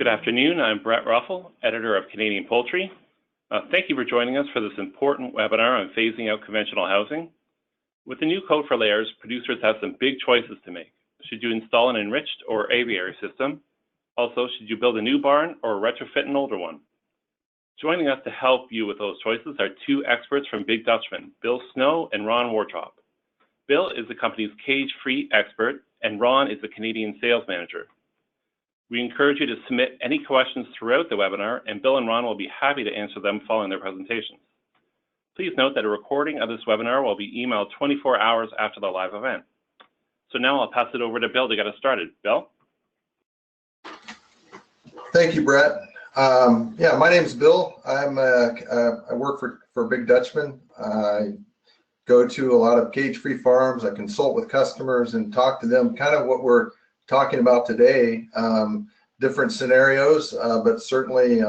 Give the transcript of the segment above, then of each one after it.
Good afternoon. I'm Brett Ruffle, editor of Canadian Poultry. Thank you for joining us for this important webinar on phasing out conventional housing. With the new code for layers, producers have some big choices to make. Should you install an enriched or aviary system? Also, should you build a new barn or retrofit an older one? Joining us to help you with those choices are two experts from Big Dutchman, Bill Snow and Ron Wardrop. Bill is the company's cage-free expert, and Ron is the Canadian sales manager. We encourage you to submit any questions throughout the webinar, and Bill and Ron will be happy to answer them following their presentations. Please note that a recording of this webinar will be emailed 24 hours after the live event. So now I'll pass it over to Bill to get us started. Bill? Thank you, Brett. Yeah, my name is Bill. I work for Big Dutchman. I go to a lot of cage-free farms. I consult with customers and talk to them, kind of what we're talking about today, different scenarios, but certainly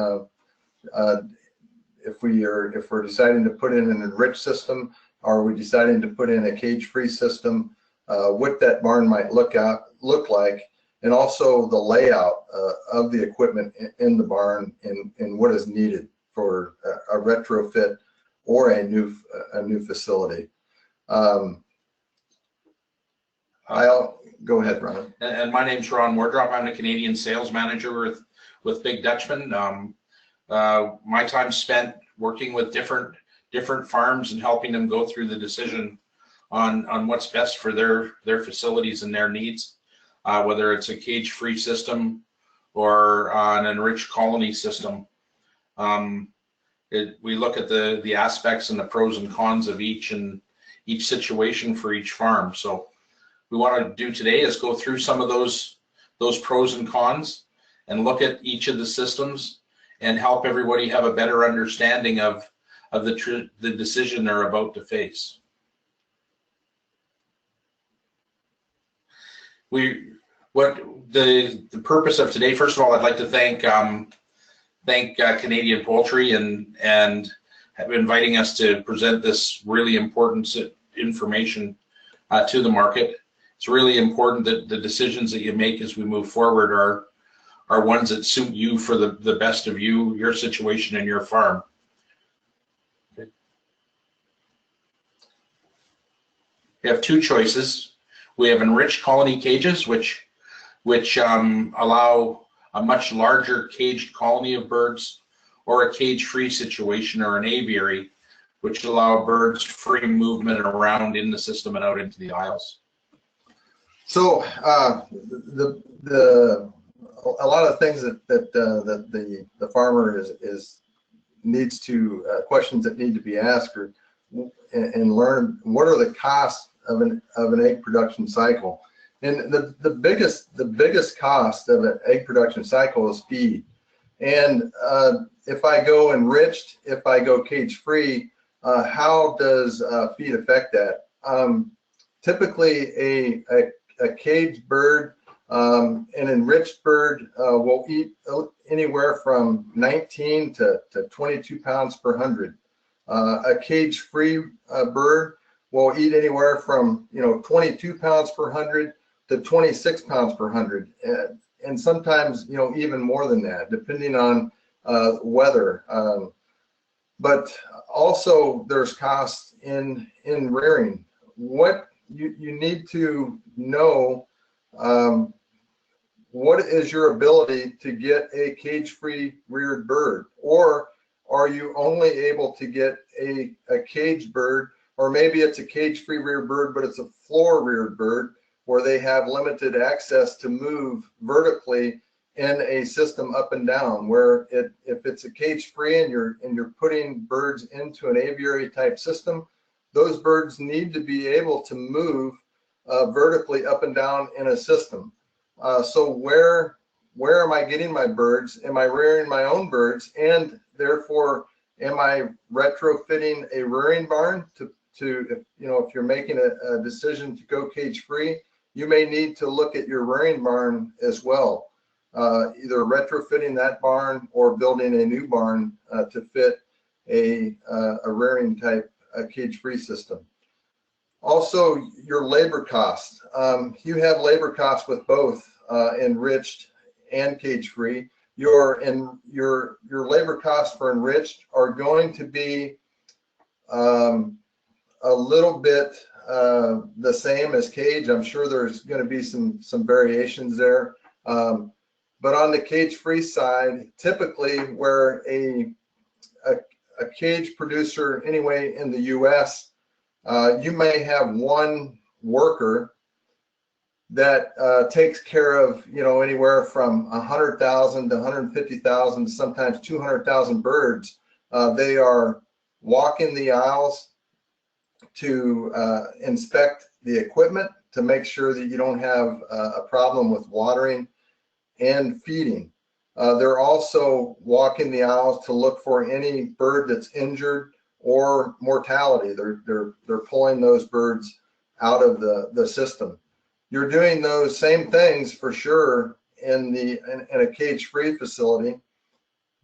if we're deciding to put in an enriched system, or we're deciding to put in a cage-free system, what that barn might look like, and also the layout of the equipment in the barn and what is needed for a retrofit or a new facility. I'll go ahead, Ron. And my name's Ron Wardrop. I'm the Canadian sales manager with Big Dutchman. My time spent working with different farms and helping them go through the decision on what's best for their facilities and their needs, whether it's a cage-free system or an enriched colony system. We look at the aspects and the pros and cons of each situation for each farm. So we want to do today is go through some of those pros and cons and look at each of the systems and help everybody have a better understanding of the decision they're about to face. The purpose of today, first of all, I'd like to thank Canadian Poultry and inviting us to present this really important information to the market. It's really important that the decisions that you make as we move forward are ones that suit you for the best of you, your situation, and your farm. Okay. We have two choices. We have enriched colony cages, which allow a much larger caged colony of birds, or a cage-free situation or an aviary, which allow birds free movement around in the system and out into the aisles. So a lot of things that the farmer needs to questions that need to be asked and learn what are the costs of an egg production cycle. And the biggest cost of an egg production cycle is feed. And if I go enriched, if I go cage-free, how does feed affect that? Typically, a caged bird, an enriched bird will eat anywhere from 19 to 22 pounds per 100. A cage-free bird will eat anywhere from 22 pounds per 100 to 26 pounds per 100, and sometimes even more than that, depending on weather. But also there's costs in rearing. What you need to know what is your ability to get a cage-free reared bird, or are you only able to get a caged bird, or maybe it's a cage-free reared bird but it's a floor reared bird where they have limited access to move vertically in a system up and down, where if it's a cage-free and you're putting birds into an aviary type system, those birds need to be able to move vertically up and down in a system. So where am I getting my birds? Am I rearing my own birds? And therefore, am I retrofitting a rearing barn to if you're making a decision to go cage-free, you may need to look at your rearing barn as well, either retrofitting that barn or building a new barn to fit a rearing type cage-free system. Also, your labor costs. You have labor costs with both enriched and cage-free. your labor costs for enriched are going to be a little bit the same as cage. I'm sure there's going to be some variations there. But on the cage-free side, typically where a cage producer, anyway, in the U.S., you may have one worker that takes care of, anywhere from 100,000 to 150,000, sometimes 200,000 birds. They are walking the aisles to inspect the equipment to make sure that you don't have a problem with watering and feeding. They're also walking the aisles to look for any bird that's injured or mortality. They're pulling those birds out of the system. You're doing those same things for sure in a cage-free facility,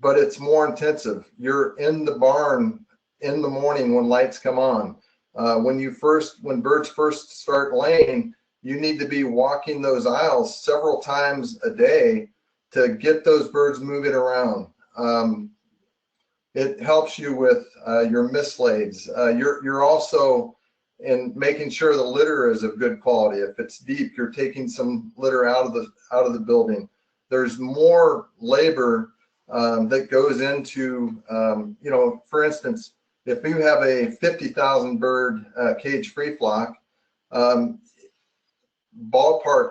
but it's more intensive. You're in the barn in the morning when lights come on. When birds first start laying, you need to be walking those aisles several times a day to get those birds moving around. It helps you with your mislays. You're also in making sure the litter is of good quality. If it's deep, you're taking some litter out of the building. There's more labor that goes into, for instance, if you have a 50,000 bird cage-free flock, ballpark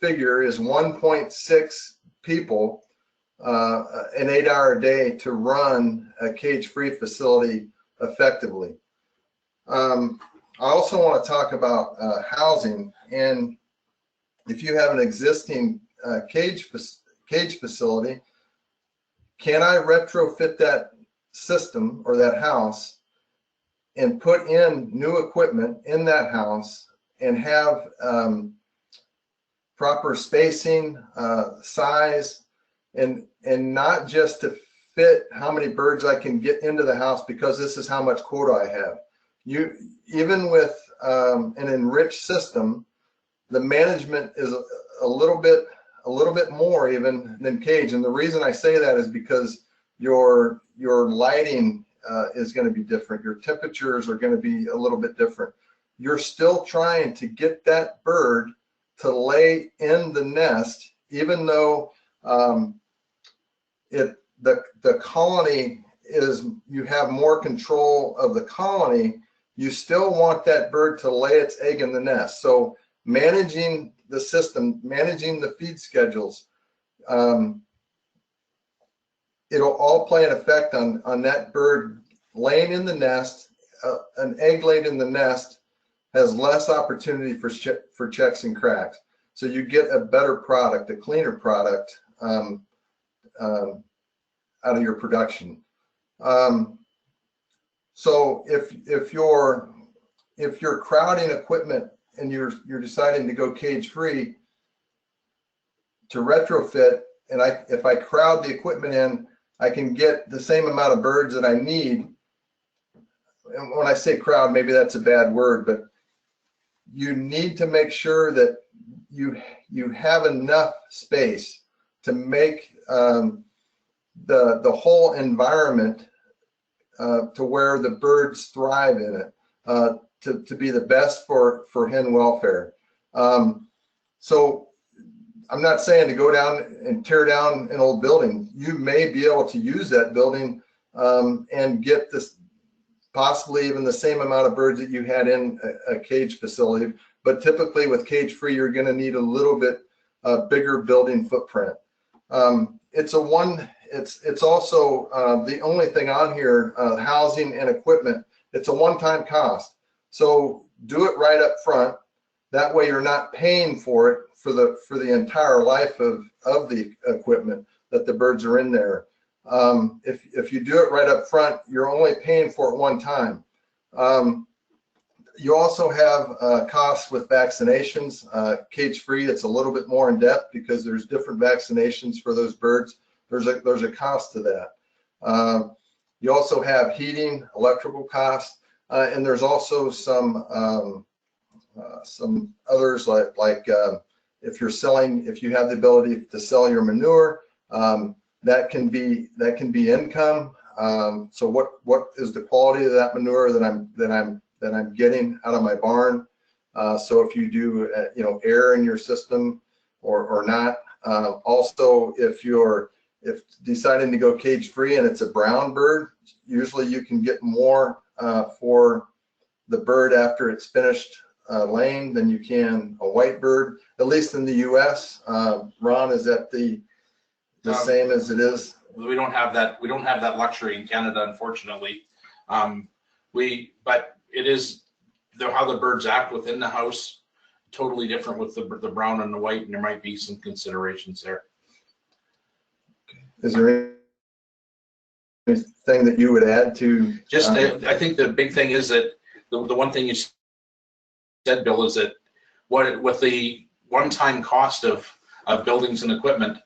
figure is 1.6 people an 8-hour day to run a cage-free facility effectively. I also want to talk about housing, and if you have an existing cage facility, can I retrofit that system or that house and put in new equipment in that house and have proper spacing, size, and not just to fit how many birds I can get into the house because this is how much quota I have. Even with an enriched system, the management is a little bit more even than cage. And the reason I say that is because your lighting is going to be different. Your temperatures are going to be a little bit different. You're still trying to get that bird to lay in the nest, even though the colony is, you have more control of the colony, you still want that bird to lay its egg in the nest. So managing the system, managing the feed schedules, it'll all play an effect on that bird laying in the nest. An egg laid in the nest has less opportunity for checks and cracks. So you get a better product, a cleaner product out of your production. So if you're crowding equipment and you're deciding to go cage free to retrofit, and if I crowd the equipment in, I can get the same amount of birds that I need. And when I say crowd, maybe that's a bad word, but you need to make sure that you have enough space to make the whole environment to where the birds thrive in it, to be the best for hen welfare. So I'm not saying to go down and tear down an old building. You may be able to use that building and get this possibly even the same amount of birds that you had in a cage facility. But typically with cage free, you're going to need a little bit bigger building footprint. It's also the only thing on here, housing and equipment. It's a one-time cost. So do it right up front. That way you're not paying for it for the entire life of the equipment that the birds are in there. If you do it right up front, you're only paying for it one time. You also have costs with vaccinations. Cage-free, it's a little bit more in depth because there's different vaccinations for those birds. There's a cost to that. You also have heating, electrical costs, and there's also some others like if you have the ability to sell your manure, That can be income. So what is the quality of that manure that I'm getting out of my barn? So if you do air in your system or not. Also, if deciding to go cage free and it's a brown bird, usually you can get more for the bird after it's finished laying than you can a white bird, at least in the U.S. Ron, is that the same as it is? We don't have that. We don't have that luxury in Canada, unfortunately. But it is how the birds act within the house, totally different with the brown and the white, and there might be some considerations there. Is there anything that you would add to? Just, I think the big thing is that the one thing you said, Bill, is that with the one-time cost of buildings and equipment,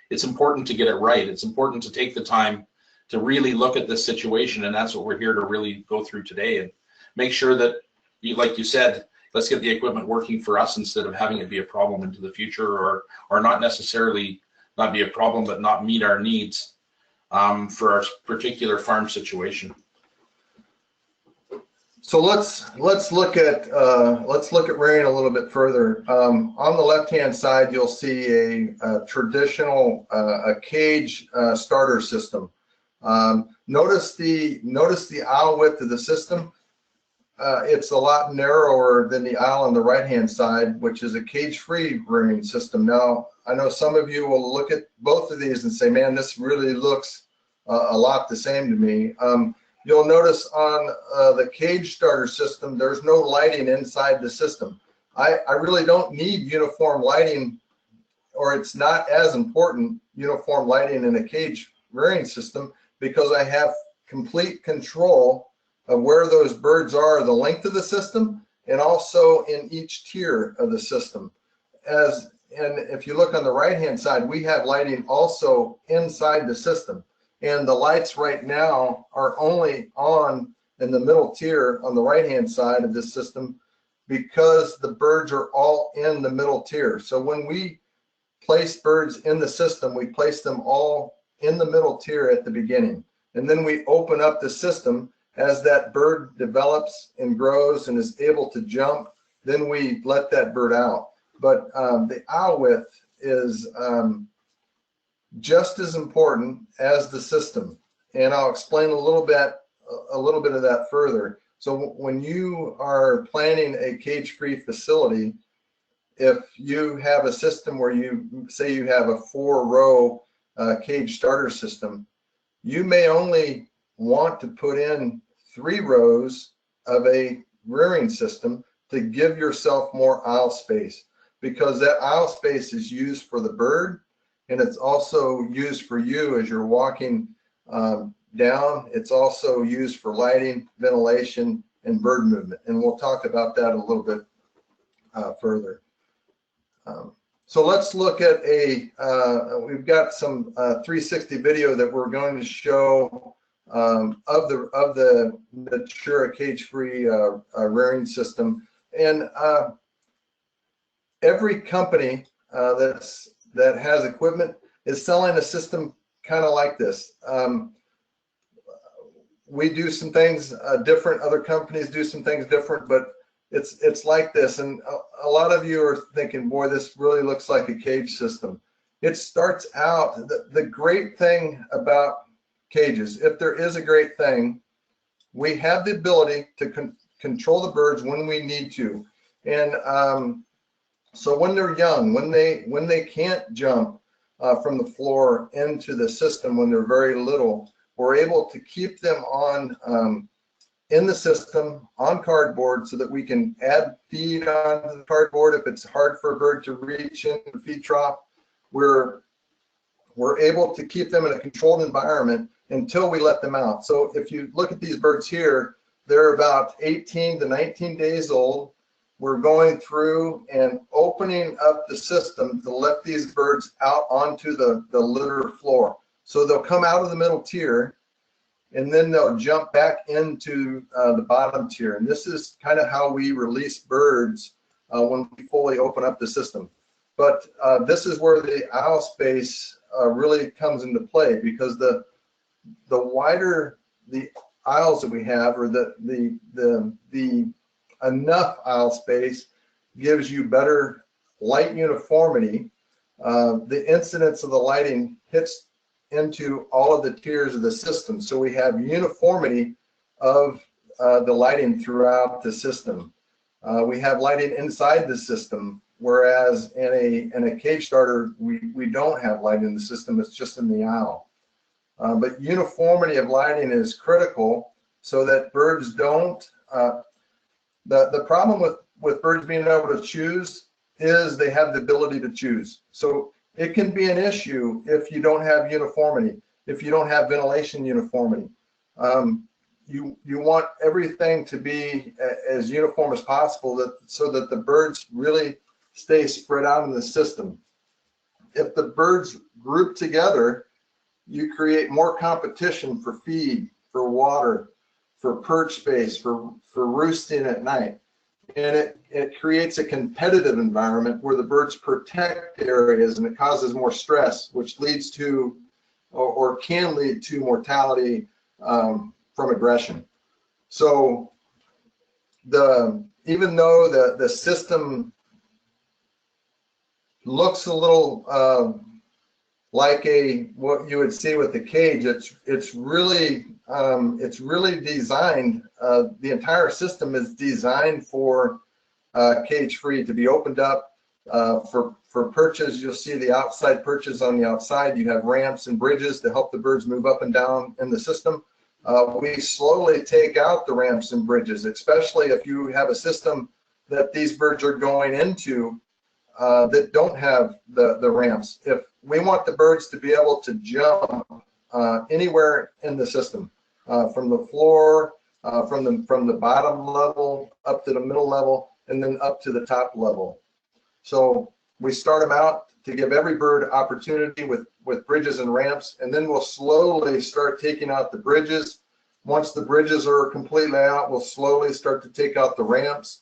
it's important to get it right. It's important to take the time to really look at this situation, and that's what we're here to really go through today and make sure that, like you said, let's get the equipment working for us instead of having it be a problem into the future, or not necessarily not be a problem, but not meet our needs for our particular farm situation. So let's look at rearing a little bit further. On the left-hand side, you'll see a traditional cage starter system. Notice the aisle width of the system. It's a lot narrower than the aisle on the right-hand side, which is a cage-free rearing system. Now, I know some of you will look at both of these and say, "Man, this really looks a lot the same to me." You'll notice on the cage starter system, there's no lighting inside the system. I really don't need uniform lighting, or it's not as important, uniform lighting in a cage rearing system, because I have complete control of where those birds are, the length of the system, and also in each tier of the system. And if you look on the right-hand side, we have lighting also inside the system. And the lights right now are only on in the middle tier on the right-hand side of this system because the birds are all in the middle tier. So when we place birds in the system, we place them all in the middle tier at the beginning. And then we open up the system as that bird develops and grows and is able to jump, then we let that bird out. But the aisle width is just as important as the system, and I'll explain a little bit of that further. So when you are planning a cage-free facility, if you have a system where you say you have a 4-row cage starter system, you may only want to put in 3 rows of a rearing system to give yourself more aisle space, because that aisle space is used for the bird, and it's also used for you as you're walking down. It's also used for lighting, ventilation, and bird movement. And we'll talk about that a little bit further. So let's look at we've got some 360 video that we're going to show of the Cura cage-free rearing system. And every company that has equipment is selling a system kind of like this. We do some things different, other companies do some things different, but it's like this. And a lot of you are thinking, boy, this really looks like a cage system. It starts out, the great thing about cages, if there is a great thing, we have the ability to control the birds when we need to. And so when they're young, when they can't jump from the floor into the system when they're very little, we're able to keep them on in the system on cardboard so that we can add feed onto the cardboard if it's hard for a bird to reach in the feed trough. We're able to keep them in a controlled environment until we let them out. So if you look at these birds here, they're about 18 to 19 days old. We're going through and opening up the system to let these birds out onto the litter floor. So they'll come out of the middle tier, and then they'll jump back into the bottom tier. And this is kind of how we release birds when we fully open up the system. But this is where the aisle space really comes into play, because the wider the aisles that we have, or the enough aisle space, gives you better light uniformity. The incidence of the lighting hits into all of the tiers of the system, so we have uniformity of the lighting throughout the system. We have lighting inside the system, whereas in a cage starter, we don't have light in the system, it's just in the aisle. But uniformity of lighting is critical so that birds don't, the problem with birds being able to choose is they have the ability to choose. So it can be an issue if you don't have uniformity, if you don't have ventilation uniformity. You want everything to be as uniform as possible, so that the birds really stay spread out in the system. If the birds group together, you create more competition for feed, for water, for perch space, for roosting at night. And it creates a competitive environment where the birds protect areas, and it causes more stress, which leads to, or can lead to, mortality from aggression. So even though the system looks a little like what you would see with the cage, it's really designed. The entire system is designed for cage free, to be opened up for perches. You'll see the outside perches on the outside. You have ramps and bridges to help the birds move up and down in the system. We slowly take out the ramps and bridges, especially if you have a system that these birds are going into that don't have the ramps. If we want the birds to be able to jump anywhere in the system, from the floor, from the bottom level up to the middle level, and then up to the top level. So we start them out to give every bird opportunity with bridges and ramps, and then we'll slowly start taking out the bridges. Once the bridges are completely out, we'll slowly start to take out the ramps,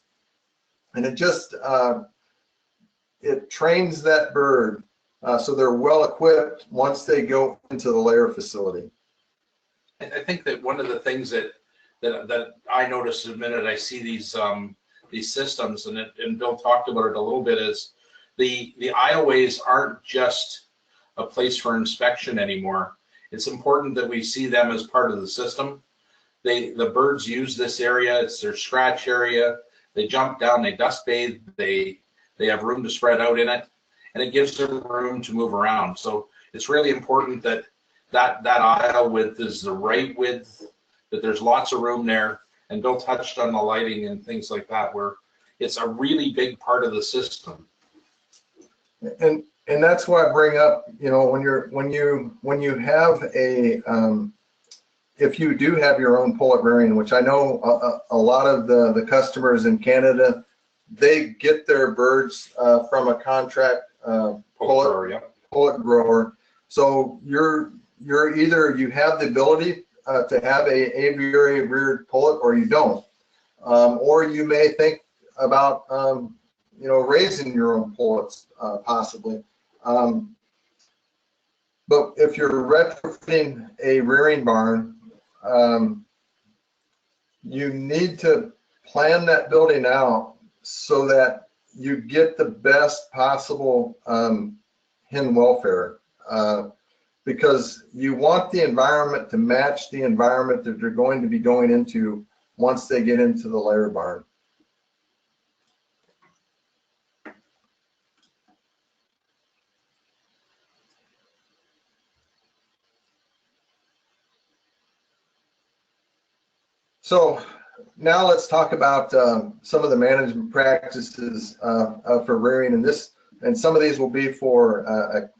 and it just it trains that bird so they're well equipped once they go into the layer facility. I think that one of the things that I notice the minute I see these systems, and Bill talked about it a little bit, is the aisleways aren't just a place for inspection anymore. It's important that we see them as part of the system. The birds use this area, it's their scratch area. They jump down, they dust bathe, they have room to spread out in it, and it gives them room to move around. So it's really important that aisle width is the right width, that there's lots of room there. And Bill touched on the lighting and things like that, where it's a really big part of the system. And that's why I bring up, when you have a if you do have your own pullet rearing, which I know a lot of the customers in Canada, they get their birds from a contract pullet grower. So you're either you have the ability to have a aviary reared pullet, or you don't, or you may think about raising your own pullets possibly. But if you're retrofitting a rearing barn, you need to plan that building out so that you get the best possible hen welfare, because you want the environment to match the environment that they're going to be going into once they get into the layer barn. So now let's talk about some of the management practices for rearing, and some of these will be for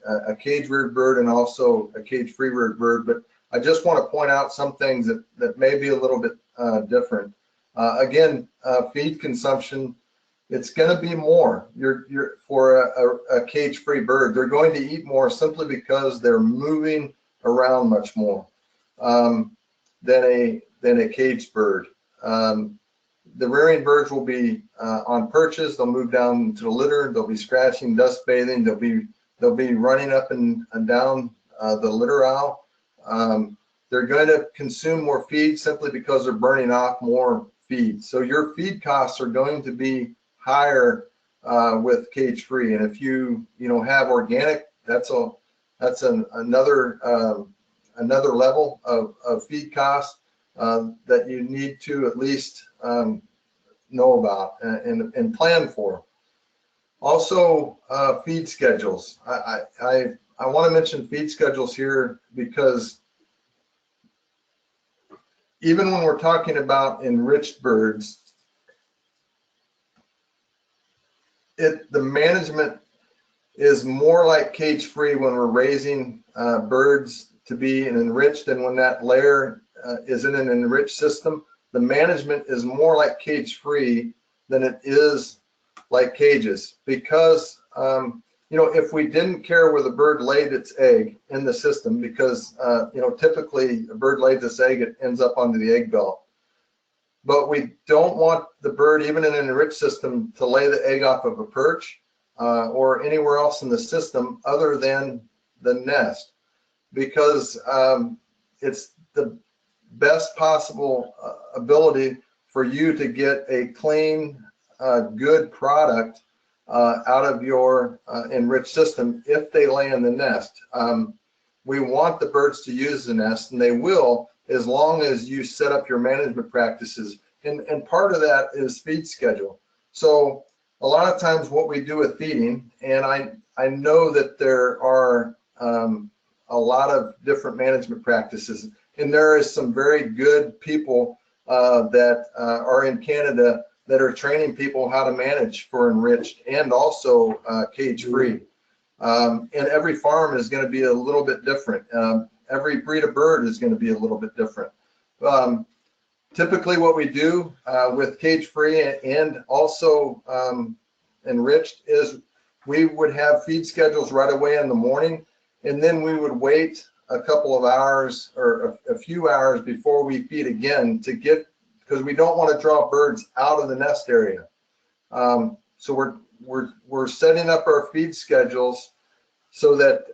a cage reared bird and also a cage free reared bird, but I just want to point out some things that may be a little bit different. Again, feed consumption, it's going to be more. For a cage free bird, they're going to eat more simply because they're moving around much more than a caged bird. The rearing birds will be on perches. They'll move down to the litter. They'll be scratching, dust bathing. They'll be They'll be running up and down the litter aisle. They're going to consume more feed simply because they're burning off more feed. So your feed costs are going to be higher with cage-free. And if you have organic, that's another level of feed costs that you need to at least know about and plan for. Also, feed schedules. I want to mention feed schedules here because even when we're talking about enriched birds, the management is more like cage-free when we're raising birds to be enriched, and when that layer is in an enriched system, the management is more like cage-free than it is like cages, because if we didn't care where the bird laid its egg in the system, because typically a bird lays its egg, it ends up onto the egg belt. But we don't want the bird, even in an enriched system, to lay the egg off of a perch or anywhere else in the system other than the nest, because it's the best possible ability for you to get a clean, good product out of your enriched system if they lay in the nest. We want the birds to use the nest, and they will, as long as you set up your management practices. And part of that is feed schedule. So a lot of times what we do with feeding, and I know that there are a lot of different management practices, and there is some very good people that are in Canada that are training people how to manage for enriched and also cage-free. And every farm is going to be a little bit different. Every breed of bird is going to be a little bit different. Typically what we do with cage-free and also enriched is we would have feed schedules right away in the morning, and then we would wait a couple of hours or a few hours before we feed again to get, because we don't want to draw birds out of the nest area. So we're setting up our feed schedules so that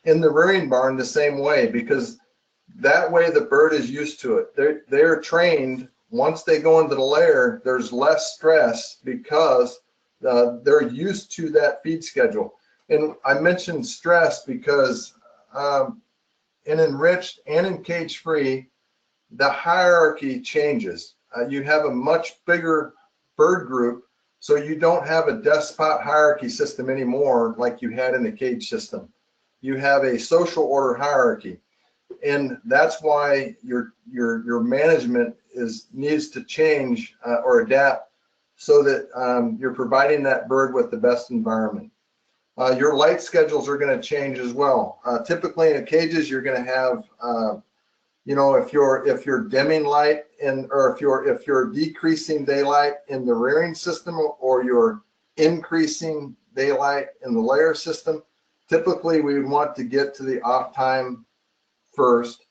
in the rearing barn the same way, because that way the bird is used to it. They're trained. Once they go into the layer, there's less stress because they're used to that feed schedule. And I mentioned stress because in enriched and in cage-free, the hierarchy changes. You have a much bigger bird group, so you don't have a despot hierarchy system anymore like you had in the cage system. You have a social order hierarchy, and that's why your management needs to change or adapt so that you're providing that bird with the best environment. Your light schedules are going to change as well. Typically in cages, you're going to have if you're dimming light or if you're decreasing daylight in the rearing system, or you're increasing daylight in the layer system, typically we would want to get to the off time first,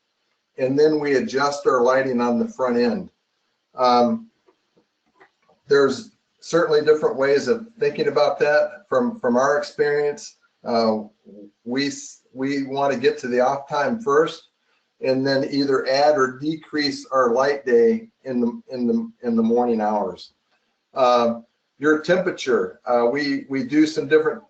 and then we adjust our lighting on the front end. There's certainly different ways of thinking about that. From our experience, we want to get to the off time first, and then either add or decrease our light day in the morning hours. Your temperature, we do some different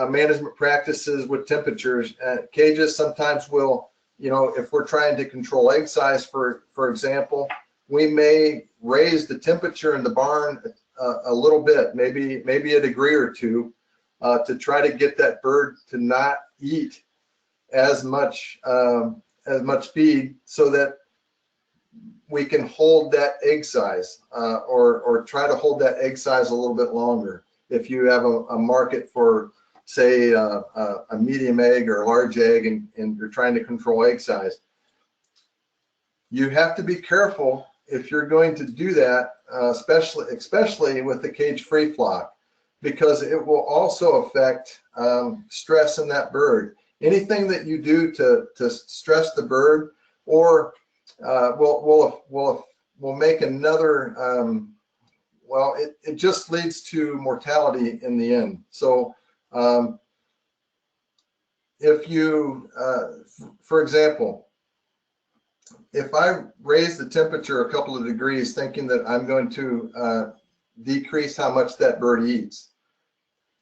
management practices with temperatures. Cages sometimes will, if we're trying to control egg size, for example, we may raise the temperature in the barn a little bit, maybe a degree or two, to try to get that bird to not eat as much feed, so that we can hold that egg size, or try to hold that egg size a little bit longer. If you have a market for, say, a medium egg or a large egg, and you're trying to control egg size, you have to be careful if you're going to do that, especially with the cage-free flock, because it will also affect stress in that bird. Anything that you do to stress the bird, or will make another, it just leads to mortality in the end. So if you, for example, if I raise the temperature a couple of degrees thinking that I'm going to decrease how much that bird eats,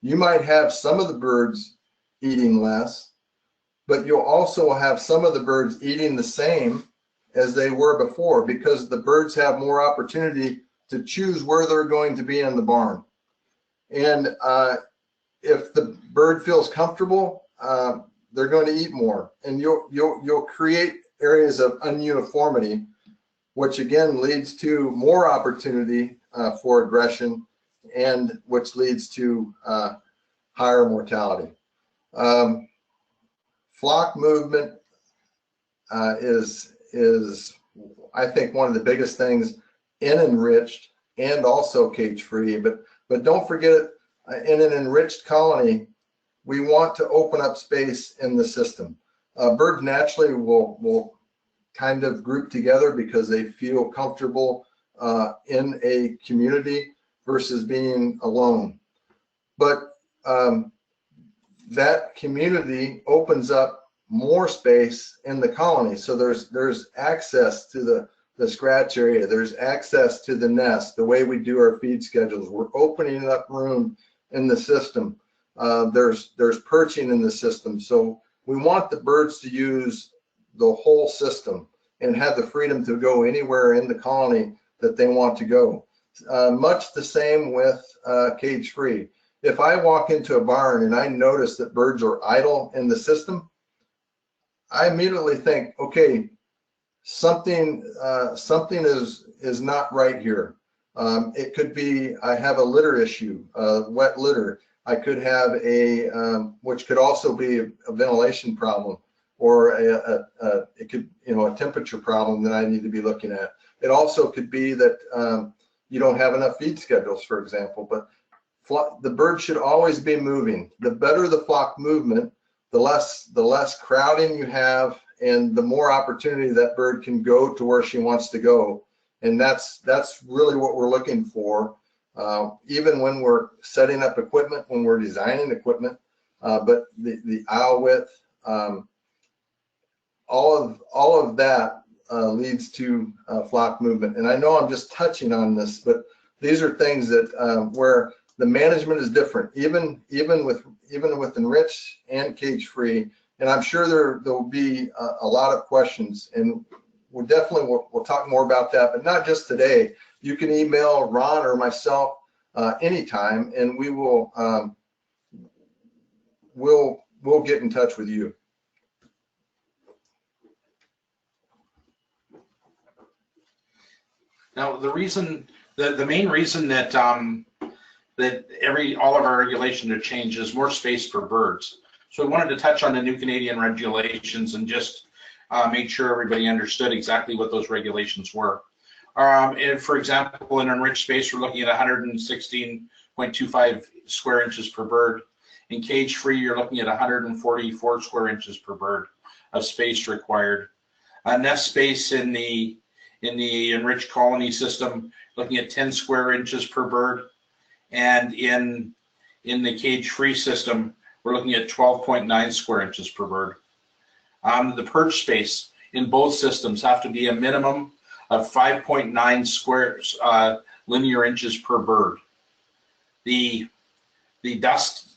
you might have some of the birds eating less, but you'll also have some of the birds eating the same as they were before, because the birds have more opportunity to choose where they're going to be in the barn. And if the bird feels comfortable, they're going to eat more, and you'll create areas of ununiformity, which again leads to more opportunity for aggression, and which leads to higher mortality. Flock movement is I think one of the biggest things in enriched and also cage-free. But don't forget, in an enriched colony, we want to open up space in the system. Birds naturally will kind of group together because they feel comfortable in a community versus being alone. But that community opens up more space in the colony. So there's access to the scratch area. There's access to the nest, the way we do our feed schedules. We're opening up room in the system. There's perching in the system. So we want the birds to use the whole system and have the freedom to go anywhere in the colony that they want to go. Much the same with cage-free. If I walk into a barn and I notice that birds are idle in the system, I immediately think, okay, something is not right here. It could be I have a litter issue, wet litter. I could have a which could also be a ventilation problem, or it could, a temperature problem that I need to be looking at. It also could be that you don't have enough feed schedules, for example. But the bird should always be moving. The better the flock movement, the less crowding you have, and the more opportunity that bird can go to where she wants to go. And that's really what we're looking for, even when we're setting up equipment, when we're designing equipment. But the aisle width, all of that leads to flock movement. And I know I'm just touching on this, but these are things that where the management is different, even with enriched and cage-free. And I'm sure there will be a lot of questions, and we'll talk more about that, but not just today. You can email Ron or myself anytime, and we will we'll get in touch with you. Now, the main reason that all of our regulations are changed is more space for birds. So we wanted to touch on the new Canadian regulations and just make sure everybody understood exactly what those regulations were. And for example, in enriched space, we're looking at 116.25 square inches per bird. In cage-free, you're looking at 144 square inches per bird of space required. Nest space in the enriched colony system, looking at 10 square inches per bird. And in the cage-free system, we're looking at 12.9 square inches per bird. The perch space in both systems have to be a minimum of 5.9 square linear inches per bird. The dust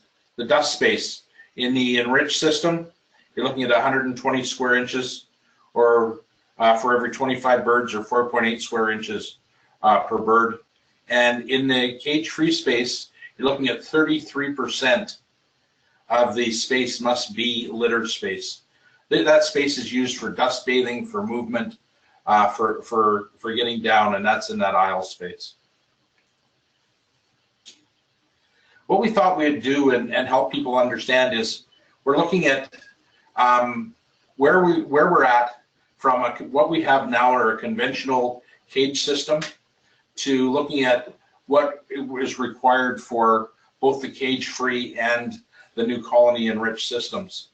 space in the enriched system, you're looking at 120 square inches, or for every 25 birds, or 4.8 square inches per bird. And in the cage-free space, you're looking at 33% of the space must be litter space. That space is used for dust bathing, for movement, for getting down, and that's in that aisle space. What we thought we'd do and help people understand is we're looking at where we're at from what we have now are a conventional cage system to looking at what is required for both the cage-free and the new colony enriched systems.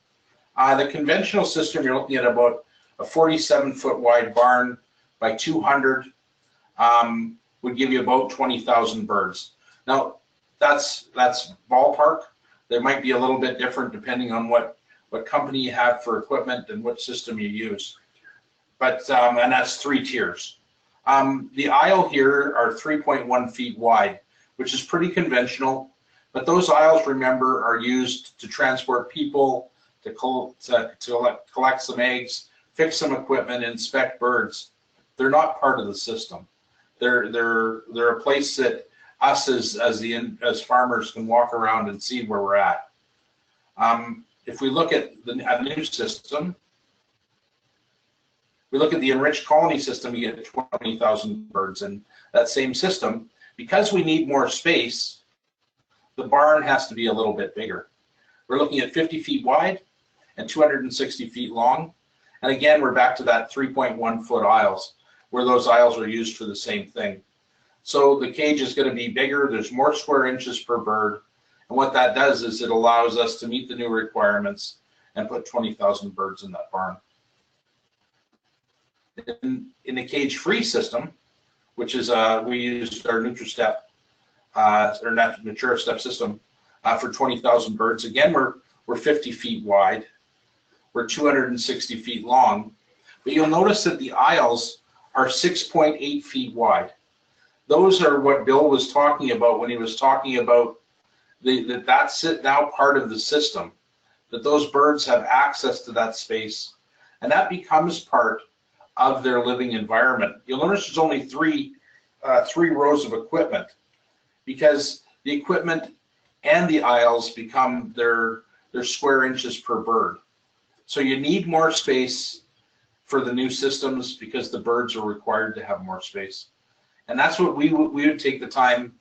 The conventional system, you're looking at about a 47-foot wide barn by 200, would give you about 20,000 birds. Now, that's ballpark. There might be a little bit different depending on what what company you have for equipment and what system you use. But and that's 3 tiers. The aisle here are 3.1 feet wide, which is pretty conventional. But those aisles, remember, are used to transport people, to collect some eggs, fix some equipment, inspect birds. They're not part of the system. They're a place that us as farmers can walk around and see where we're at. If we look at a new system, we look at the enriched colony system, you get 20,000 birds in that same system. Because we need more space, the barn has to be a little bit bigger. We're looking at 50 feet wide and 260 feet long. And again, we're back to that 3.1 foot aisles, where those aisles are used for the same thing. So the cage is going to be bigger, there's more square inches per bird. And what that does is it allows us to meet the new requirements and put 20,000 birds in that barn. In the cage-free system, which is we used our NutriStep or Natura Step system for 20,000 birds. Again, we're 50 feet wide, we're 260 feet long, but you'll notice that the aisles are 6.8 feet wide. Those are what Bill was talking about when he was talking about that's now part of the system, that those birds have access to that space, and that becomes part of their living environment. You'll notice there's only three rows of equipment, because the equipment and the aisles become their square inches per bird. So you need more space for the new systems because the birds are required to have more space. And that's what we would take the time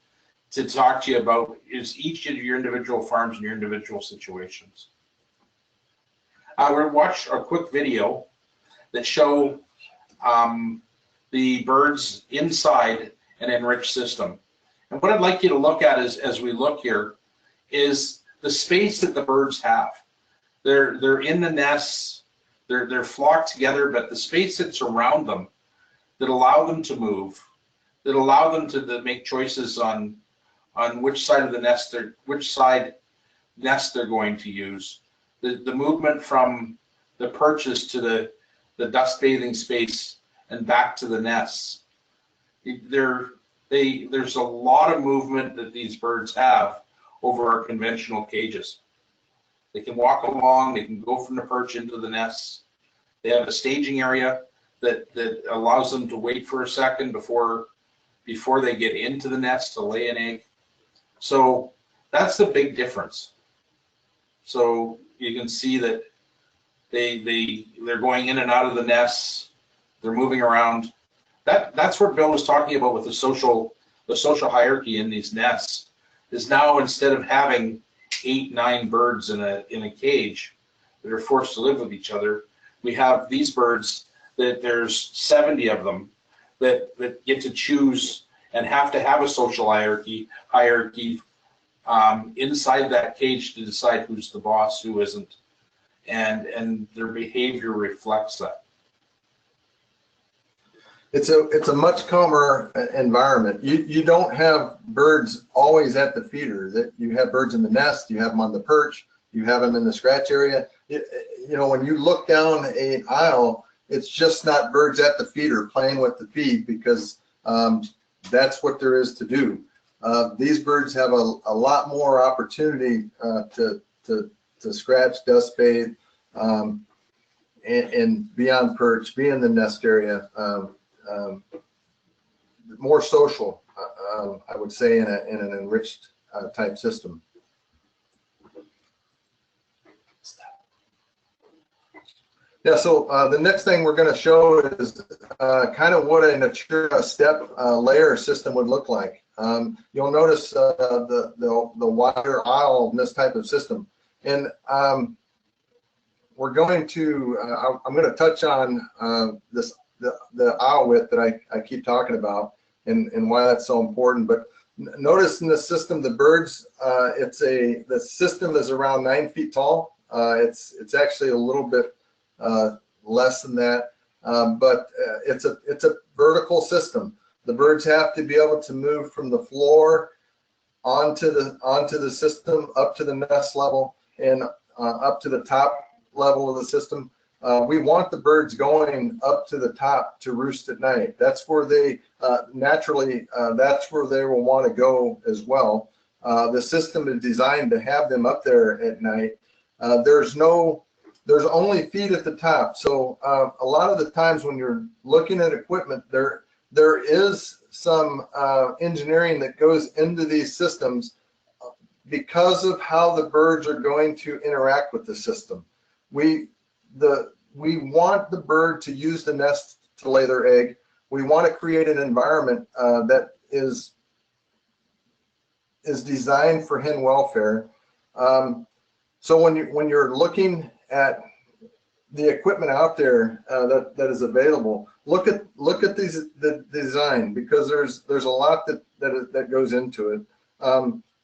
to talk to you about, is each of your individual farms and your individual situations. We're going to watch a quick video that show the birds inside an enriched system. And what I'd like you to look at as we look here is the space that the birds have. They're in the nests, they're flocked together, but the space that's around them that allow them to move, that allow them to make choices on which side of the nest nest they're going to use. The movement from the perches to the dust bathing space and back to the nests. There's a lot of movement that these birds have over our conventional cages. They can walk along, they can go from the perch into the nests. They have a staging area that allows them to wait for a second before they get into the nest to lay an egg. So that's the big difference. So you can see that they're going in and out of the nests, they're moving around. That's what Bill was talking about with the social hierarchy in these nests. Is now, instead of having 8-9 birds in a cage that are forced to live with each other, we have these birds that there's 70 of them that get to choose and have to have a social hierarchy inside that cage to decide who's the boss, who isn't, and their behavior reflects that. It's a much calmer environment. You don't have birds always at the feeder. That you have birds in the nest, you have them on the perch, you have them in the scratch area. You know, when you look down an aisle, it's just not birds at the feeder playing with the feed, because that's what there is to do. These birds have a lot more opportunity to scratch, dust bathe, and be on perch, be in the nest area. More social, I would say, in an enriched type system. Yeah, so the next thing we're going to show is kind of what a Natura Step layer system would look like. You'll notice the wider aisle in this type of system, and we're going to I'm going to touch on the aisle width that I keep talking about and why that's so important. But notice in the system, the birds, the system is around 9 feet tall. It's actually a little bit less than that, but it's a vertical system. The birds have to be able to move from the floor onto the system, up to the nest level, and up to the top level of the system, we want the birds going up to the top to roost at night. That's where they naturally, that's where they will want to go as well. The system is designed to have them up there at night. There's only feed at the top. So a lot of the times when you're looking at equipment, there is some engineering that goes into these systems because of how the birds are going to interact with the system. We want the bird to use the nest to lay their egg. We want to create an environment that is designed for hen welfare. So when you're looking at the equipment out there that is available, look at the design, because there's a lot that goes into it.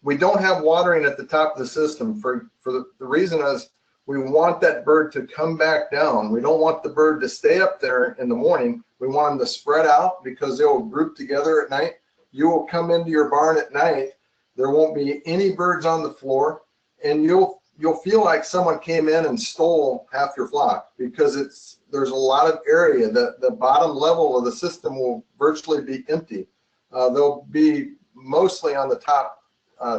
We don't have watering at the top of the system for the reason is we want that bird to come back down. We don't want the bird to stay up there in the morning. We want them to spread out because they will group together at night. You will come into your barn at night. There won't be any birds on the floor, and you'll feel like someone came in and stole half your flock, because there's a lot of area. The bottom level of the system will virtually be empty. They'll be mostly on the top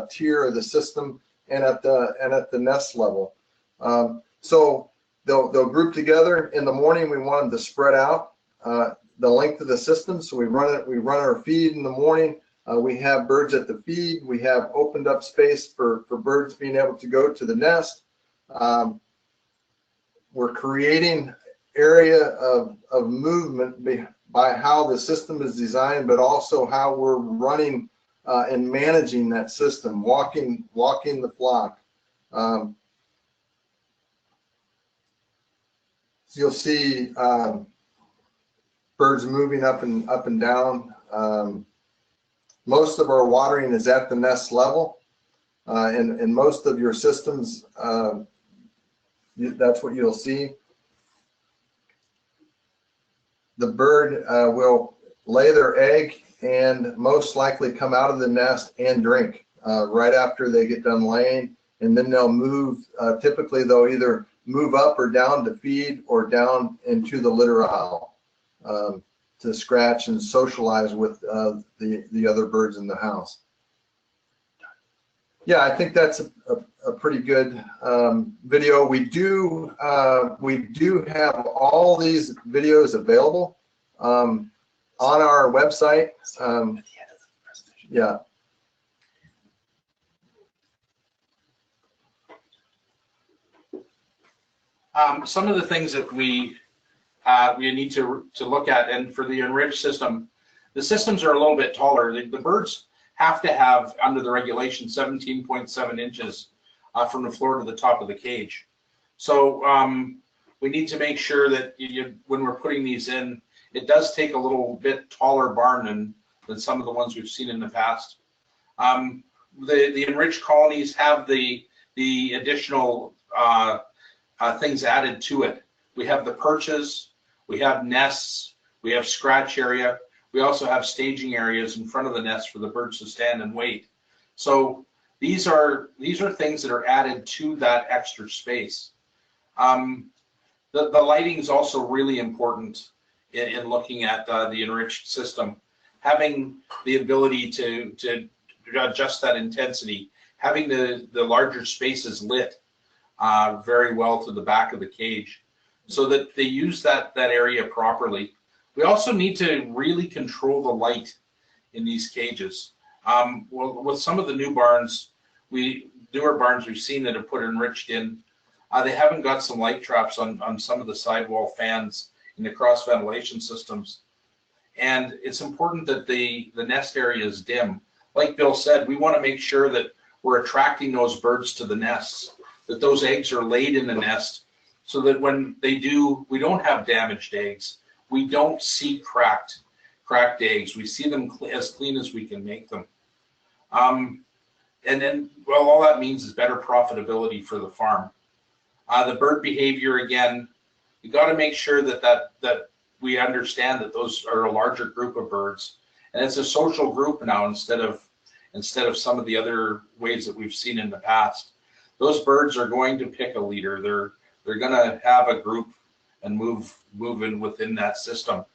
tier of the system and at the nest level. So they'll group together in the morning. We want them to spread out the length of the system. So we run our feed in the morning. We have birds at the feed. We have opened up space for birds being able to go to the nest. We're creating area of movement by how the system is designed, but also how we're running and managing that system, walking the flock. So you'll see birds moving up and down. Most of our watering is at the nest level, and most of your systems, that's what you'll see. The bird will lay their egg and most likely come out of the nest and drink right after they get done laying, and then they'll move. Typically, they'll either move up or down to feed or down into the litter aisle to scratch and socialize with the other birds in the house. Yeah, I think that's a pretty good video. We do have all these videos available on our website. Yeah. Some of the things that we need to look at, and for the enriched system, the systems are a little bit taller. The birds have to have, under the regulation, 17.7 inches from the floor to the top of the cage. So we need to make sure that when we're putting these in, it does take a little bit taller barn than some of the ones we've seen in the past. The enriched colonies have the additional things added to it. We have the perches, we have nests, we have scratch area. We also have staging areas in front of the nest for the birds to stand and wait. So these are things that are added to that extra space. The lighting is also really important in looking at the enriched system. Having the ability to adjust that intensity, having the larger spaces lit very well to the back of the cage, so that they use that area properly. We also need to really control the light in these cages. Well, with some of the newer barns we've seen that have put enriched in, they haven't got some light traps on some of the sidewall fans in the cross ventilation systems. And it's important that the nest area is dim. Like Bill said, we want to make sure that we're attracting those birds to the nests, that those eggs are laid in the nest, so that when they do, we don't have damaged eggs. We don't see cracked eggs. We see them as clean as we can make them. And then, well, all that means is better profitability for the farm. The bird behavior, again, you got to make sure that we understand that those are a larger group of birds, and it's a social group now instead of some of the other ways that we've seen in the past. Those birds are going to pick a leader. They're going to have a group and move in within that system.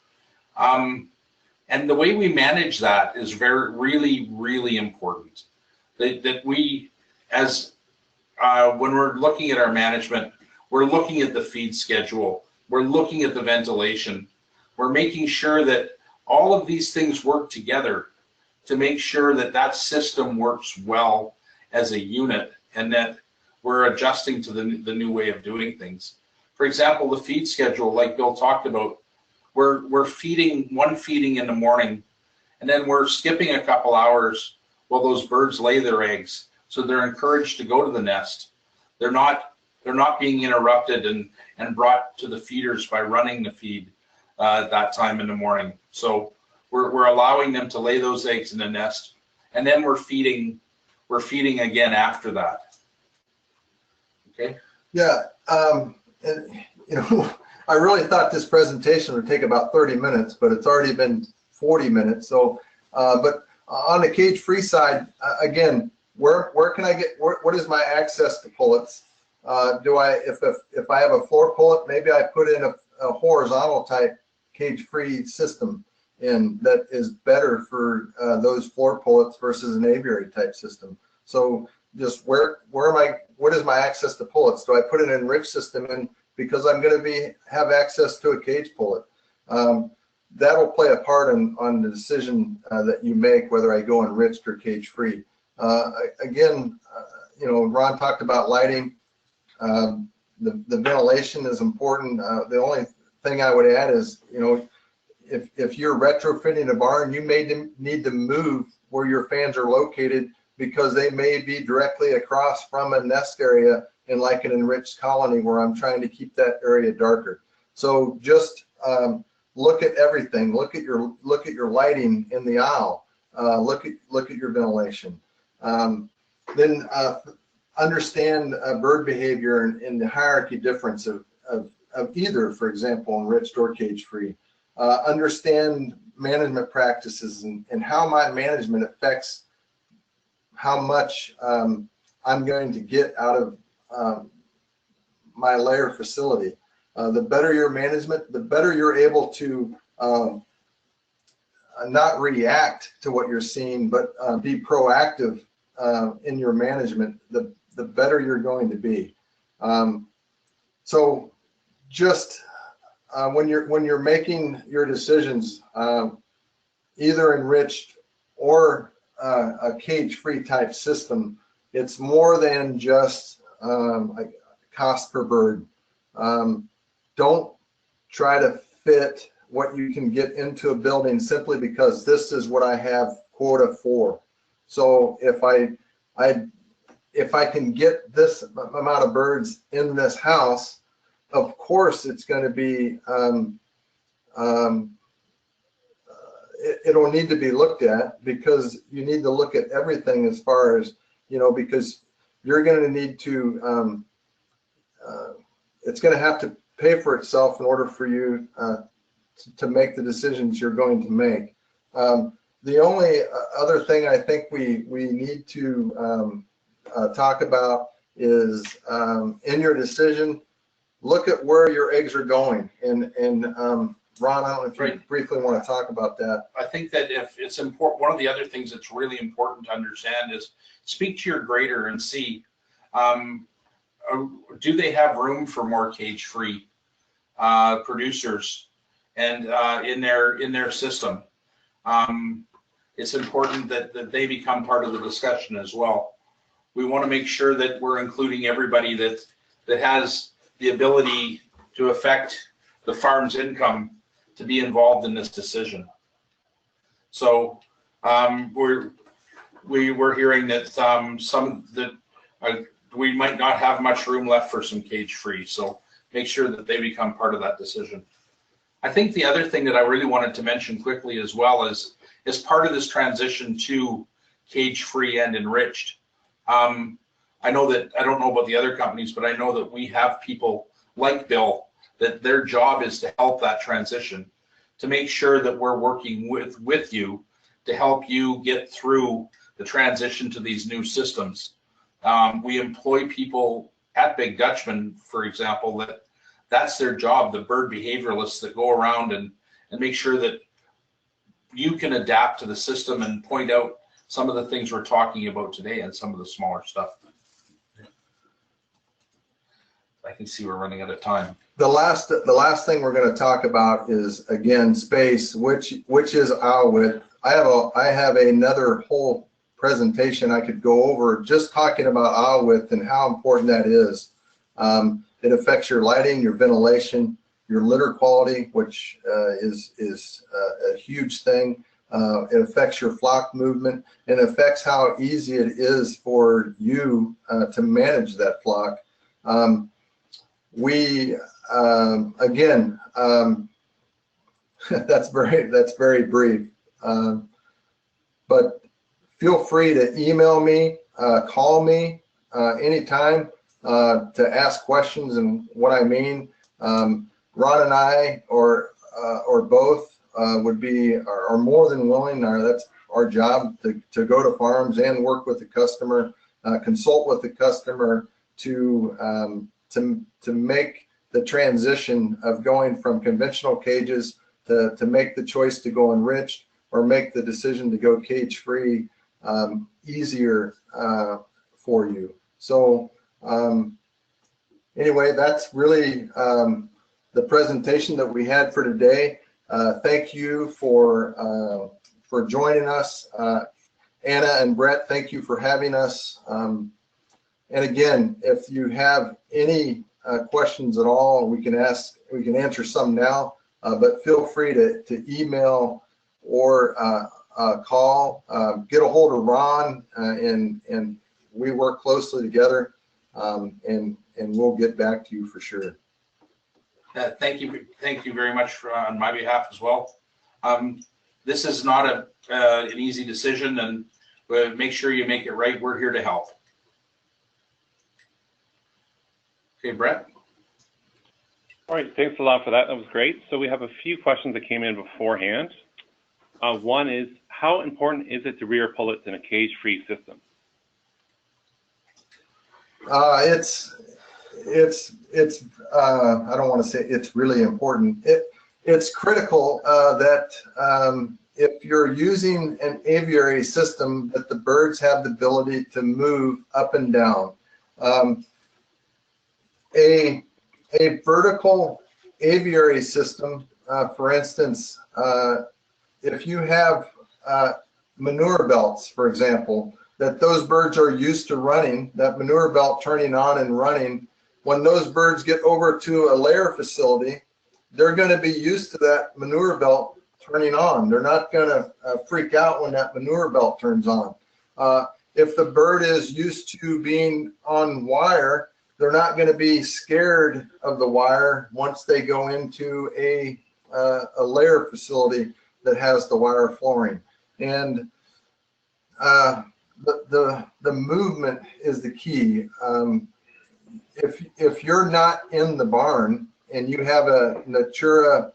And the way we manage that is really important. That we, as when we're looking at our management, we're looking at the feed schedule, we're looking at the ventilation, we're making sure that all of these things work together to make sure that that system works well as a unit, and that we're adjusting to the new way of doing things. For example, the feed schedule, like Bill talked about, we're feeding one feeding in the morning, and then we're skipping a couple hours while those birds lay their eggs. So they're encouraged to go to the nest. They're not being interrupted and brought to the feeders by running the feed at that time in the morning. So we're allowing them to lay those eggs in the nest, and then we're feeding again after that. Okay. Yeah, and you know, I really thought this presentation would take about 30 minutes, but it's already been 40 minutes. So, but on the cage-free side, again, where can I get? What is my access to pullets? If I have a floor pullet, maybe I put in a horizontal type cage-free system in that is better for those floor pullets versus an aviary type system. So just what is my access to pullets? Do I put an enriched system in because I'm going to have access to a cage pullet? That'll play a part on the decision that you make, whether I go enriched or cage-free. Again, you know, Ron talked about lighting. The ventilation is important. The only thing I would add is, you know, if you're retrofitting a barn, you may need to move where your fans are located because they may be directly across from a nest area in like an enriched colony where I'm trying to keep that area darker. So just look at everything. Look at your lighting in the aisle. Look at your ventilation. Then understand bird behavior and the hierarchy difference of either, for example, enriched or cage-free. Understand management practices and how my management affects how much I'm going to get out of my layer facility. The better your management, the better you're able to not react to what you're seeing, but be proactive in your management, the better you're going to be. So just when you're making your decisions, either enriched or a cage-free type system, it's more than just cost per bird. Don't try to fit what you can get into a building simply because this is what I have quota for. So if I can get this amount of birds in this house, of course it's going to be it'll need to be looked at, because you need to look at everything as far as, you know, because you're going to need to it's going to have to pay for itself in order for you to make the decisions you're going to make. The only other thing I think we need to talk about is in your decision, look at where your eggs are going. And Ron, I don't know if you briefly want to talk about that. I think that if it's important, one of the other things that's really important to understand is speak to your grader and see, do they have room for more cage-free producers and in their system? It's important that they become part of the discussion as well. We want to make sure that we're including everybody that has the ability to affect the farm's income to be involved in this decision. So we're hearing that we might not have much room left for some cage-free. So make sure that they become part of that decision. I think the other thing that I really wanted to mention quickly as well is part of this transition to cage-free and enriched. I know that, I don't know about the other companies, but I know that we have people like Bill that their job is to help that transition, to make sure that we're working with you to help you get through the transition to these new systems. We employ people at Big Dutchman, for example, that's their job, the bird behavioralists that go around and make sure that you can adapt to the system and point out some of the things we're talking about today and some of the smaller stuff. I can see we're running out of time. The last thing we're going to talk about is, again, space, which is owl width. I have another whole presentation I could go over just talking about owl width and how important that is. It affects your lighting, your ventilation, your litter quality, which is a huge thing. It affects your flock movement, and affects how easy it is for you to manage that flock. Again, that's very brief, but feel free to email me, call me anytime to ask questions. And what I mean, Ron and I, or both, are more than willing. That's our job, to go to farms and work with the customer, consult with the customer to make the transition of going from conventional cages to make the choice to go enriched, or make the decision to go cage-free easier for you. So anyway, that's really the presentation that we had for today. Thank you for joining us. Anna and Brett, thank you for having us. And again, if you have any questions at all, we can answer some now, but feel free to email or call. Get a hold of Ron, and we work closely together, and we'll get back to you for sure. Thank you very much on my behalf as well. This is not an easy decision, and make sure you make it right. We're here to help. Okay, Brett. All right, thanks a lot for that. That was great. So we have a few questions that came in beforehand. One is, how important is it to rear pullets in a cage-free system? It's I don't want to say it's really important. It's critical that if you're using an aviary system, that the birds have the ability to move up and down. A vertical aviary system, for instance, if you have manure belts, for example, that those birds are used to running, that manure belt turning on and running, when those birds get over to a layer facility, they're going to be used to that manure belt turning on. They're not going to freak out when that manure belt turns on. If the bird is used to being on wire, they're not going to be scared of the wire once they go into a layer facility that has the wire flooring. And the movement is the key. If you're not in the barn and you have a Cura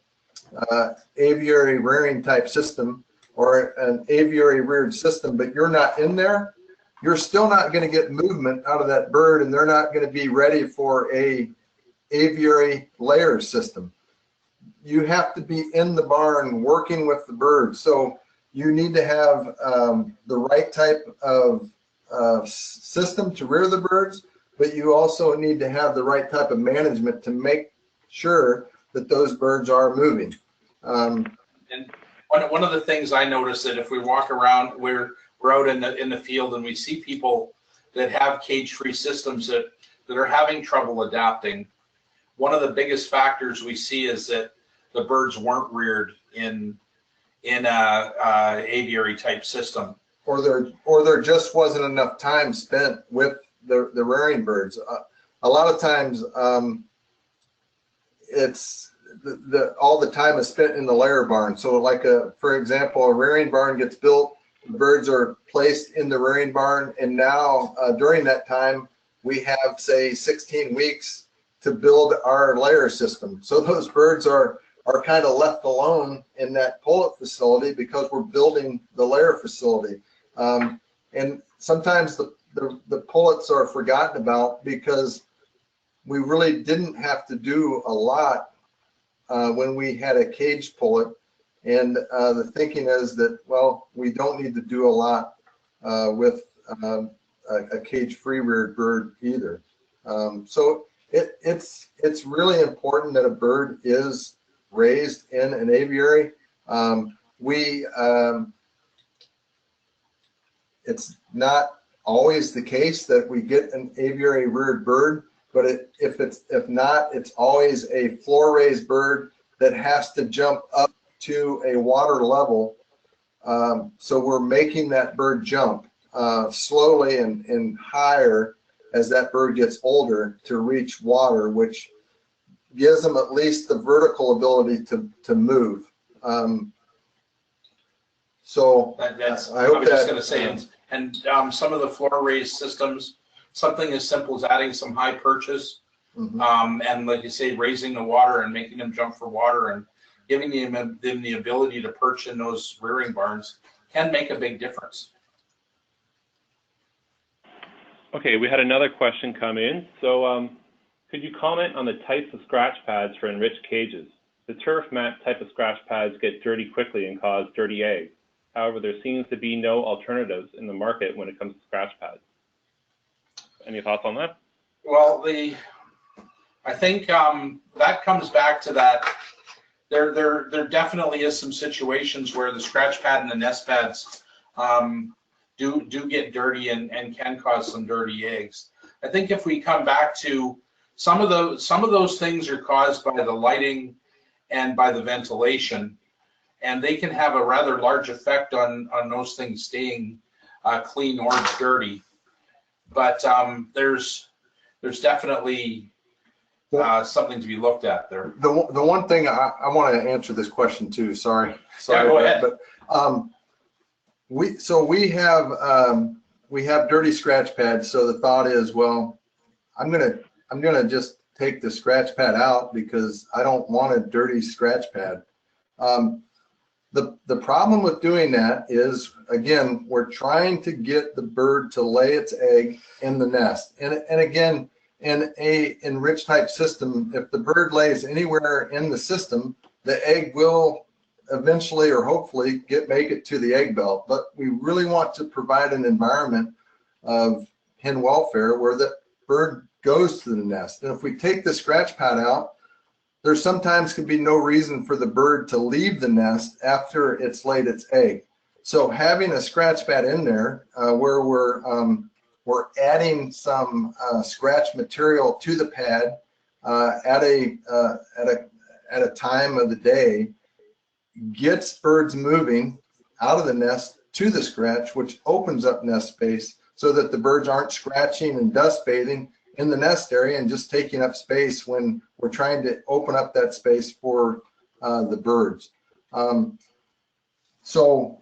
aviary rearing type system, or an aviary reared system, but you're not in there, you're still not going to get movement out of that bird, and they're not going to be ready for a aviary layer system. You have to be in the barn working with the birds. So you need to have the right type of system to rear the birds, but you also need to have the right type of management to make sure that those birds are moving. And one of the things I notice, that if we walk around, we're out in the field and we see people that have cage-free systems that are having trouble adapting. One of the biggest factors we see is that the birds weren't reared in a aviary type system, or there just wasn't enough time spent with the rearing birds. A lot of times it's all the time is spent in the layer barn. So like for example, a rearing barn gets built, the birds are placed in the rearing barn, and now during that time we have, say, 16 weeks to build our layer system. So those birds are kind of left alone in that pullet facility because we're building the layer facility. And sometimes the pullets are forgotten about because we really didn't have to do a lot when we had a cage pullet. And the thinking is that, well, we don't need to do a lot with a cage-free reared bird either. So it's really important that a bird is raised in an aviary. It's not always the case that we get an aviary reared bird, but if not, it's always a floor raised bird that has to jump up to a water level. So we're making that bird jump slowly and higher as that bird gets older to reach water, which gives them at least the vertical ability to move. So that's I hope I was just that, going to say, and some of the floor raised systems, something as simple as adding some high perches, and like you say, raising the water and making them jump for water and giving them the ability to perch in those rearing barns can make a big difference. Okay, we had another question come in. So could you comment on the types of scratch pads for enriched cages? The turf mat type of scratch pads get dirty quickly and cause dirty eggs. However, there seems to be no alternatives in the market when it comes to scratch pads. Any thoughts on that? Well, I think that comes back to that. There definitely is some situations where the scratch pad and the nest pads do get dirty and can cause some dirty eggs. I think if we come back to some of those things are caused by the lighting and by the ventilation, and they can have a rather large effect on those things staying clean or dirty. But there's definitely something to be looked at there. the one thing I want to answer this question too. Sorry, yeah, go ahead. But we have dirty scratch pads. So the thought is, well, I'm gonna just take the scratch pad out because I don't want a dirty scratch pad. The problem with doing that is, again, we're trying to get the bird to lay its egg in the nest. And again, in a enriched type system, if the bird lays anywhere in the system, the egg will eventually or hopefully make it to the egg belt. But we really want to provide an environment of hen welfare where the bird goes to the nest. And if we take the scratch pad out, there sometimes can be no reason for the bird to leave the nest after it's laid its egg. So having a scratch pad in there where we're adding some scratch material to the pad at a time of the day gets birds moving out of the nest to the scratch, which opens up nest space so that the birds aren't scratching and dust bathing in the nest area and just taking up space when we're trying to open up that space for the birds. So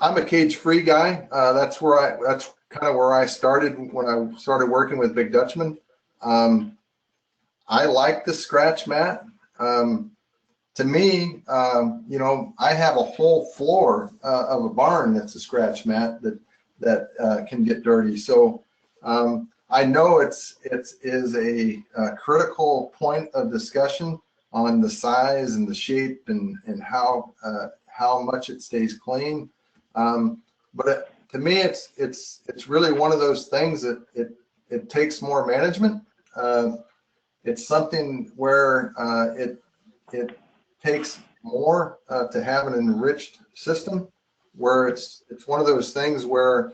I'm a cage-free guy. That's kind of where I started when I started working with Big Dutchman. I like the scratch mat. To me, I have a whole floor of a barn that's a scratch mat that can get dirty. So I know it is a critical point of discussion on the size and the shape and how much it stays clean. But to me, it's really one of those things that it takes more management. It's something where it takes more to have an enriched system, where it's one of those things where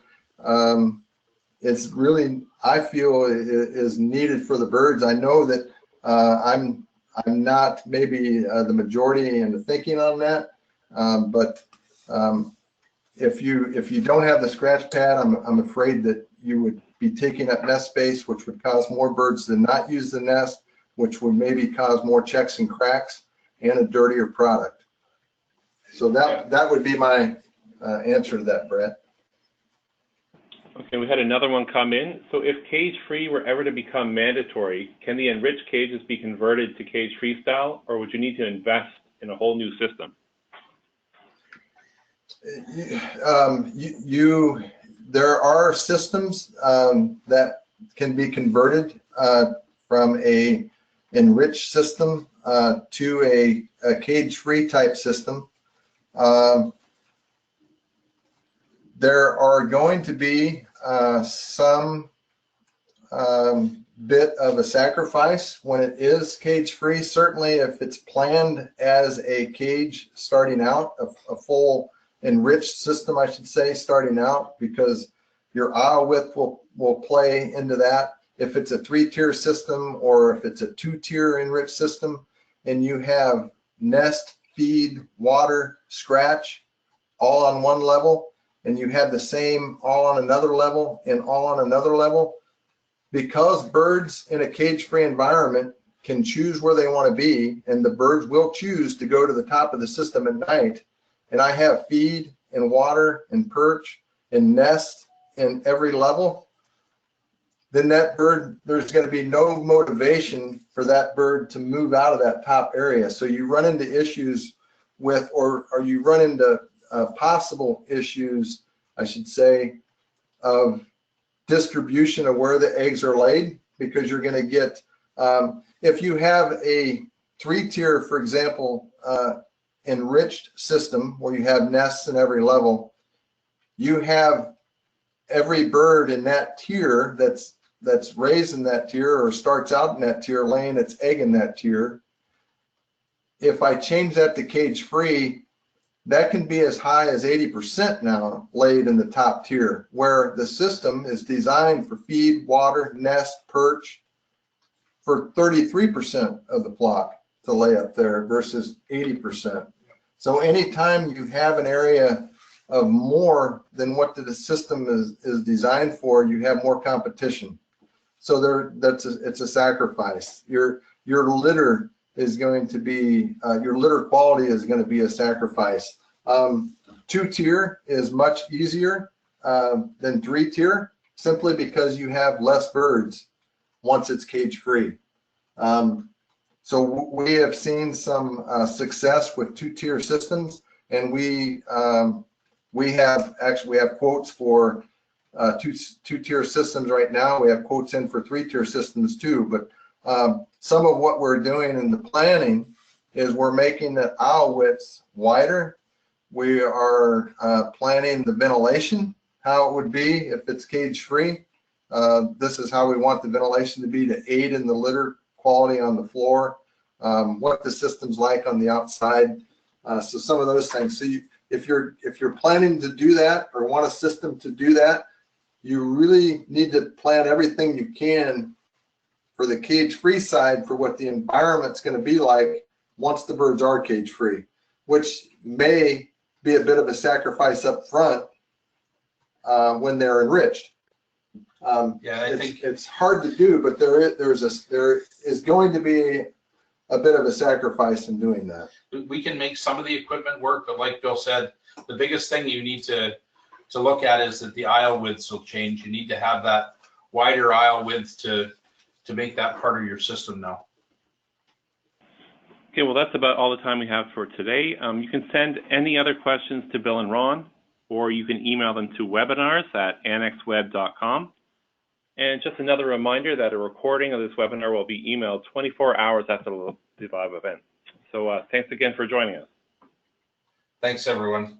it's really, I feel, is needed for the birds. I know that I'm not maybe the majority in the thinking on that, but if you don't have the scratch pad, I'm afraid that you would be taking up nest space, which would cause more birds to not use the nest, which would maybe cause more checks and cracks and a dirtier product. So that would be my answer to that, Brett. Okay, we had another one come in. So if cage-free were ever to become mandatory, can the enriched cages be converted to cage-free style, or would you need to invest in a whole new system? There are systems that can be converted from a enriched system to a cage-free type system. There are going to be some bit of a sacrifice when it is cage-free. Certainly if it's planned as a cage starting out, a full enriched system, I should say, starting out, because your aisle width will play into that. If it's a 3-tier system or if it's a 2-tier enriched system and you have nest, feed, water, scratch all on one level, and you have the same all on another level and all on another level, because birds in a cage-free environment can choose where they want to be, and the birds will choose to go to the top of the system at night, and I have feed and water and perch and nest in every level, then that bird, there's going to be no motivation for that bird to move out of that top area. So you run into issues with, or you run into possible issues, I should say, of distribution of where the eggs are laid, because you're going to get, if you have a 3-tier, for example, enriched system where you have nests in every level, you have every bird in that tier that's raised in that tier or starts out in that tier laying its egg in that tier. If I change that to cage free, that can be as high as 80% now laid in the top tier, where the system is designed for feed, water, nest, perch for 33% of the flock to lay up there versus 80%. So anytime you have an area of more than what the system is designed for, you have more competition. So it's a sacrifice. Your litter is going to be, your litter quality is going to be a sacrifice. 2-tier is much easier than 3-tier, simply because you have less birds once it's cage free. So we have seen some success with 2-tier systems, and we have quotes for 2-tier systems right now. We have quotes in for 3-tier systems too, but some of what we're doing in the planning is we're making the aisle widths wider. We are planning the ventilation, how it would be if it's cage free. This is how we want the ventilation to be to aid in the litter quality on the floor, what the system's like on the outside. So some of those things. So if you're planning to do that or want a system to do that, you really need to plan everything you can for the cage-free side for what the environment's going to be like once the birds are cage-free, which may be a bit of a sacrifice up front when they're enriched. Yeah, I think it's hard to do, but there is going to be a bit of a sacrifice in doing that. we can make some of the equipment work, but like Bill said, the biggest thing you need to look at is that the aisle widths will change. You need to have that wider aisle width to make that part of your system now. Okay, well, that's about all the time we have for today. You can send any other questions to Bill and Ron, or you can email them to webinars@annexweb.com. And just another reminder that a recording of this webinar will be emailed 24 hours after the live event. So thanks again for joining us. Thanks, everyone.